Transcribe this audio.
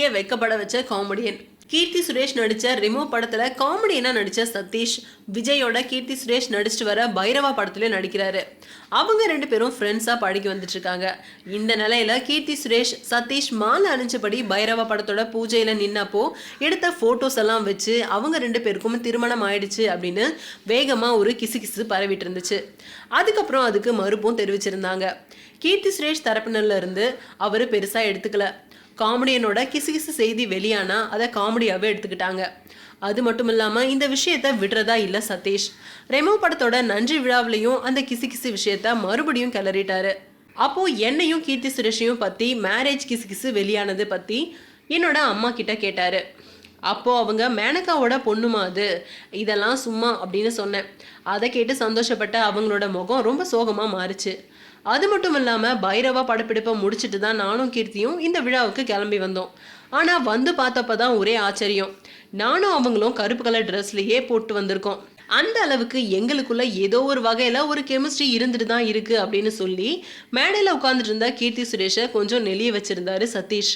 வெளியே வைக்கப்பட வச்ச காமெடியன். கீர்த்தி சுரேஷ் நடிச்ச ரிமோ படத்துல காமெடியனா நடிச்ச சதீஷ், விஜயோட கீர்த்தி சுரேஷ் நடிச்சிட்டு வர பைரவா படத்துலயும் நடிக்கிறாரு. அவங்க 2 பேரும் ஃப்ரெண்ட்ஸா பழகி வந்துட்டு இருக்காங்க. இந்த நிலையில கீர்த்தி சுரேஷ் சதீஷ் மாலை அணிஞ்சபடி பைரவா படத்தோட பூஜையில நின்னப்போ எடுத்த போட்டோஸ் எல்லாம் வச்சு அவங்க 2 பேருக்கும் திருமணம் ஆயிடுச்சு அப்படின்னு வேகமா ஒரு கிசு பரவிட்டு இருந்துச்சு. அதுக்கப்புறம் அதுக்கு மறுப்பும் தெரிவிச்சிருந்தாங்க. கீர்த்தி சுரேஷ் தரப்பினர்ல இருந்து அவரு பெருசா எடுத்துக்கல. காமெடியனோட கிசு செய்தி வெளியானா அதை காமெடியாவே எடுத்துக்கிட்டாங்க. அது மட்டும் இல்லாம இந்த விஷயத்த விடுறதா இல்ல சதீஷ். ரெமோ படத்தோட நன்றி விழாவிலையும் அந்த கிசு விஷயத்த மறுபடியும் கிளறிட்டாரு. அப்போ என்னையும் கீர்த்தி சுரேஷையும் பத்தி மேரேஜ் கிசு வெளியானது பத்தி என்னோட அம்மா கிட்ட கேட்டாரு. அப்போ அவங்க மேனகாவோட பொண்ணுமா அது, இதெல்லாம் சும்மா அப்படின்னு சொன்னேன். அதை கேட்டு சந்தோஷப்பட்ட அவங்களோட முகம் ரொம்ப சோகமா மாறுச்சு. அது மட்டும் இல்லாமல் பைரவா படப்பிடிப்பை முடிச்சுட்டு தான் நானும் கீர்த்தியும் இந்த விழாவுக்கு கிளம்பி வந்தோம். ஆனால் வந்து பார்த்தப்ப தான் ஒரே ஆச்சரியம். நானும் அவங்களும் கருப்பு கலர் ட்ரெஸ்லையே போட்டு வந்திருக்கோம். அந்த அளவுக்கு எங்களுக்குள்ள ஏதோ ஒரு வகையில் ஒரு கெமிஸ்ட்ரி இருந்துட்டு தான் இருக்கு அப்படின்னு சொல்லி மேடையில் உட்காந்துட்டு இருந்த கீர்த்தி சுரேஷை கொஞ்சம் நெளிய வச்சிருந்தாரு சதீஷ்.